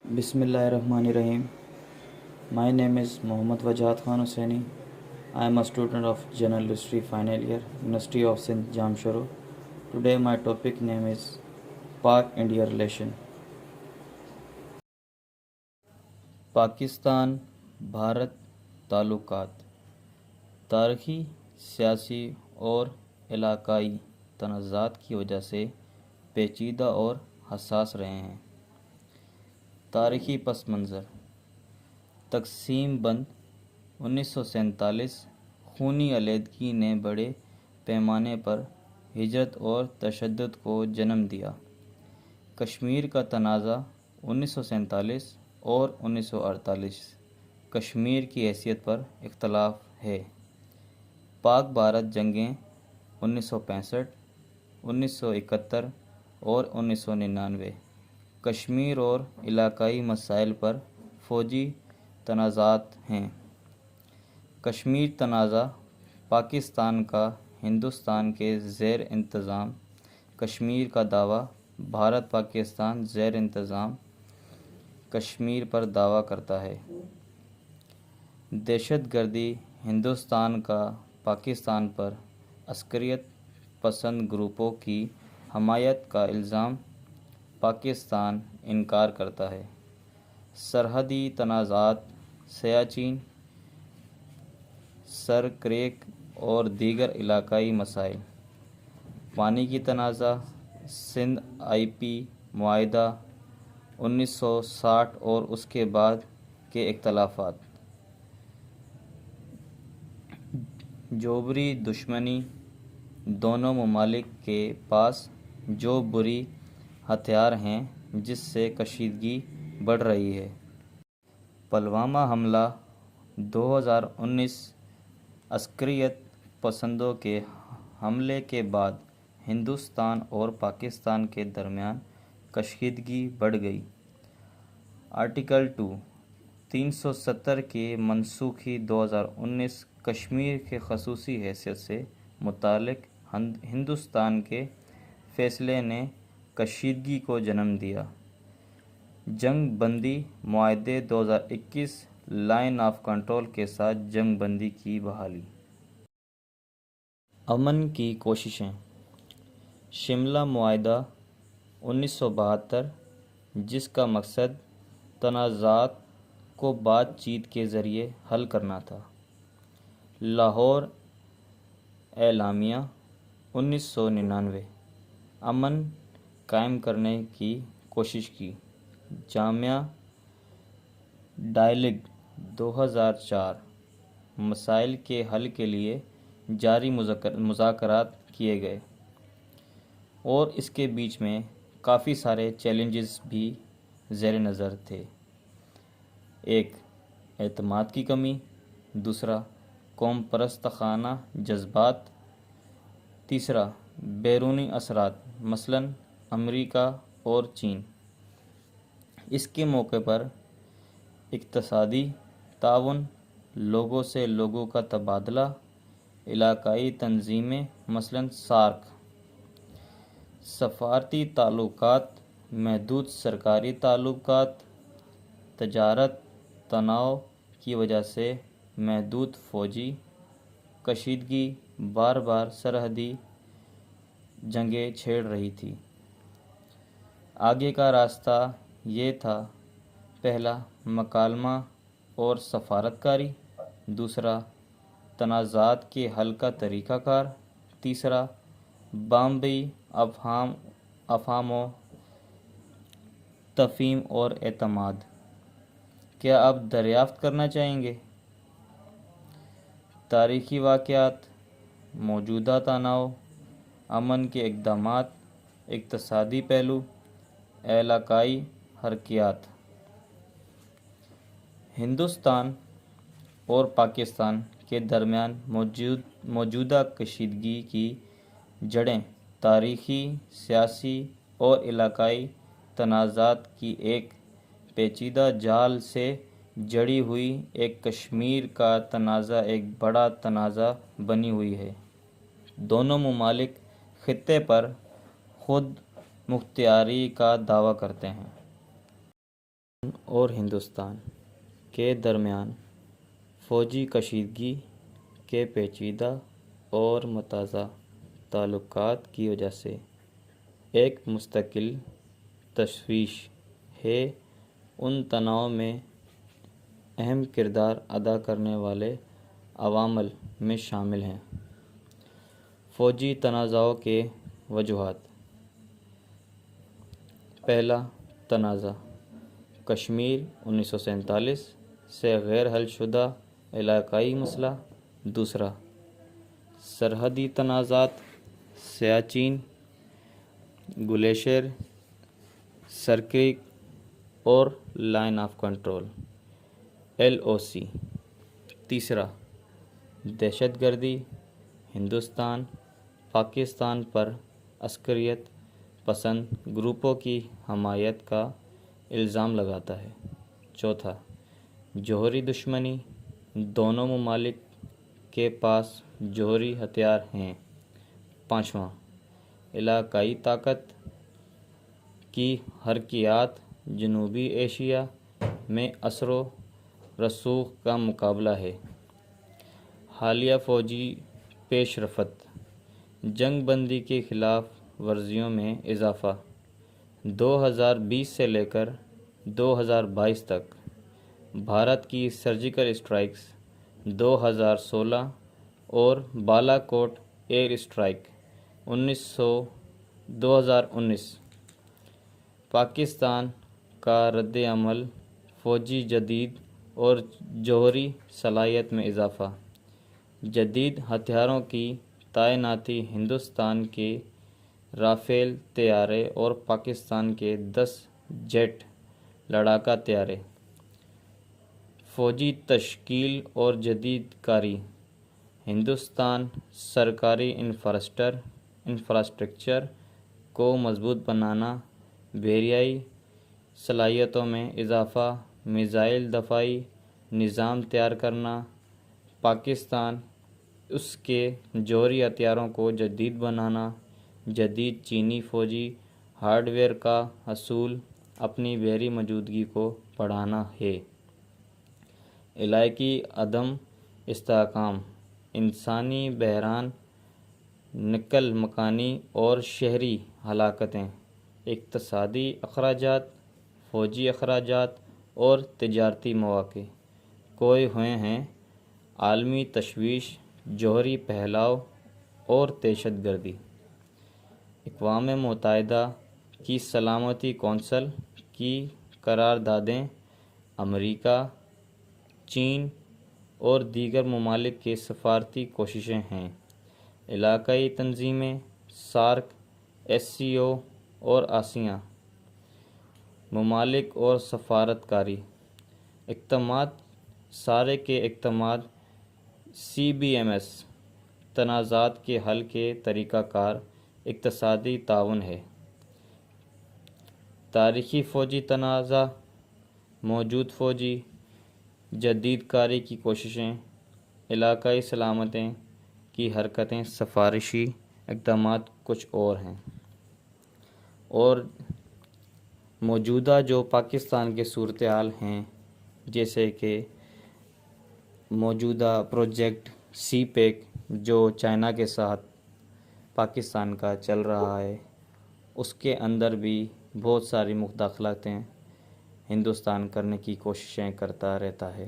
Bismillahirrahmanirrahim. My name is Mohammad Wajad Khan Hussaini. I am a student of General History final year, University of Sindh Jamshoro. Today my topic name is Pak-India relation. Pakistan Bharat تعلقات تاریخی، سیاسی اور علاقائی تنازعات کی وجہ سے پیچیدہ اور حساس رہے ہیں۔ تاریخی پس منظر: تقسیم بند 1947 خونی علیحدگی نے بڑے پیمانے پر ہجرت اور تشدد کو جنم دیا۔ کشمیر کا تنازع 1947 اور 1948 کشمیر کی حیثیت پر اختلاف ہے۔ پاک بھارت جنگیں 1965، 1971 اور 1999 کشمیر اور علاقائی مسائل پر فوجی تنازعات ہیں۔ کشمیر تنازع پاکستان کا ہندوستان کے زیر انتظام کشمیر کا دعویٰ بھارت پاکستان زیر انتظام کشمیر پر دعویٰ کرتا ہے۔ دہشت گردی ہندوستان کا پاکستان پر عسکریت پسند گروپوں کی حمایت کا الزام پاکستان انکار کرتا ہے۔ سرحدی تنازعات سیاچن، سر کریک اور دیگر علاقائی مسائل۔ پانی کی تنازع سندھ آئی پی معاہدہ 1960 اور اس کے بعد کے اختلافات۔ جوہری دشمنی دونوں ممالک کے پاس جو بری ہتھیار ہیں جس سے کشیدگی بڑھ رہی ہے۔ پلوامہ حملہ 2019 عسکریت پسندوں کے حملے کے بعد ہندوستان اور پاکستان کے درمیان کشیدگی بڑھ گئی۔ آرٹیکل 2 370 کی منسوخی 2019 کشمیر کے خصوصی حیثیت سے متعلق ہندوستان کے فیصلے نے کشیدگی کو جنم دیا۔ جنگ بندی معاہدے 2021 لائن آف کنٹرول کے ساتھ جنگ بندی کی بحالی۔ امن کی کوششیں: شملہ معاہدہ 1972 جس کا مقصد تنازعات کو بات چیت کے ذریعے حل کرنا تھا۔ لاہور اعلامیہ 1999 امن قائم کرنے کی کوشش کی۔ جامعہ ڈائیلاگ 2004 مسائل کے حل کے لیے جاری مذاکرات کیے گئے اور اس کے بیچ میں کافی سارے چیلنجز بھی زیر نظر تھے۔ ایک، اعتماد کی کمی۔ دوسرا، قوم پرستانہ جذبات۔ تیسرا، بیرونی اثرات مثلاً امریکہ اور چین۔ اس کے موقع پر اقتصادی تعاون، لوگوں سے لوگوں کا تبادلہ، علاقائی تنظیمیں مثلاً سارک۔ سفارتی تعلقات محدود سرکاری تعلقات، تجارت تنوع کی وجہ سے محدود فوجی کشیدگی، بار بار سرحدی جنگیں چھڑ رہی تھی۔ آگے کا راستہ یہ تھا: پہلا، مکالمہ اور سفارت کاری۔ دوسرا، تنازعات کے حل کا طریقہ کار۔ تیسرا، بامبئی افہام و تفہیم اور اعتماد۔ کیا آپ دریافت کرنا چاہیں گے؟ تاریخی واقعات، موجودہ تناؤ، امن کے اقدامات، اقتصادی پہلو، علاقائی حرکیات۔ ہندوستان اور پاکستان کے درمیان موجودہ کشیدگی کی جڑیں تاریخی، سیاسی اور علاقائی تنازعات کی ایک پیچیدہ جال سے جڑی ہوئی ایک کشمیر کا تنازع ایک بڑا تنازع بنی ہوئی ہے۔ دونوں ممالک خطے پر خود مختاری کا دعویٰ کرتے ہیں۔ اور ہندوستان کے درمیان فوجی کشیدگی کے پیچیدہ اور متضاد تعلقات کی وجہ سے ایک مستقل تشویش ہے۔ ان تناؤ میں اہم کردار ادا کرنے والے عوامل میں شامل ہیں: فوجی تنازعوں کے وجوہات۔ پہلا تنازع کشمیر 1947 سے غیر حل شدہ علاقائی مسئلہ۔ دوسرا سرحدی تنازعات سیاچن گلیشیر، سرکریک اور لائن آف کنٹرول LOC۔ تیسرا دہشت گردی، ہندوستان پاکستان پر عسکریت پسند گروپوں کی حمایت کا الزام لگاتا ہے۔ چوتھا جوہری دشمنی، دونوں ممالک کے پاس جوہری ہتھیار ہیں۔ پانچواں علاقائی طاقت کی حرکیات، جنوبی ایشیا میں اثر و رسوخ کا مقابلہ ہے۔ حالیہ فوجی پیش رفت، جنگ بندی کی خلاف ورزیوں میں اضافہ۔ 2020 سے لے کر 2022 تک بھارت کی سرجیکل اسٹرائیکس 2016 اور بالا کوٹ ایئر اسٹرائیک 2019۔ پاکستان کا رد عمل، فوجی جدید اور جوہری صلاحیت میں اضافہ۔ جدید ہتھیاروں کی تعیناتی، ہندوستان کے رافیل طیارے اور پاکستان کے 10 جیٹ لڑاکا طیارے۔ فوجی تشکیل اور جدید کاری، ہندوستان سرکاری انفراسٹرکچر کو مضبوط بنانا، بحریائی صلاحیتوں میں اضافہ، میزائل دفاعی نظام تیار کرنا۔ پاکستان اس کے جوہری ہتھیاروں کو جدید بنانا، جدید چینی فوجی ہارڈ ویئر کا حصول، اپنی بحری موجودگی کو بڑھانا ہے۔ علاقائی عدم استحکام، انسانی بحران، نقل مکانی اور شہری ہلاکتیں، اقتصادی اخراجات، فوجی اخراجات اور تجارتی مواقع کھوئے ہوئے ہیں۔ عالمی تشویش، جوہری پھیلاؤ اور دہشت گردی۔ اقوام متحدہ کی سلامتی کونسل کی قراردادیں، امریکہ، چین اور دیگر ممالک کی سفارتی کوششیں ہیں۔ علاقائی تنظیمیں، سارک، SCO اور آسیان ممالک اور سفارت کاری اقدامات۔ سارک کے اقدامات CBMS، تنازعات کے حل کے طریقہ کار، اقتصادی تعاون ہے۔ تاریخی فوجی تنازع، موجود فوجی جدید کاری کی کوششیں، علاقائی سلامتی کی حرکتیں، سفارشی اقدامات کچھ اور ہیں۔ اور موجودہ جو پاکستان کے صورتحال ہیں، جیسے کہ موجودہ پروجیکٹ CPEC جو چائنا کے ساتھ پاکستان کا چل رہا ہے، اس کے اندر بھی بہت ساری مداخلتیں ہندوستان کرنے کی کوششیں کرتا رہتا ہے۔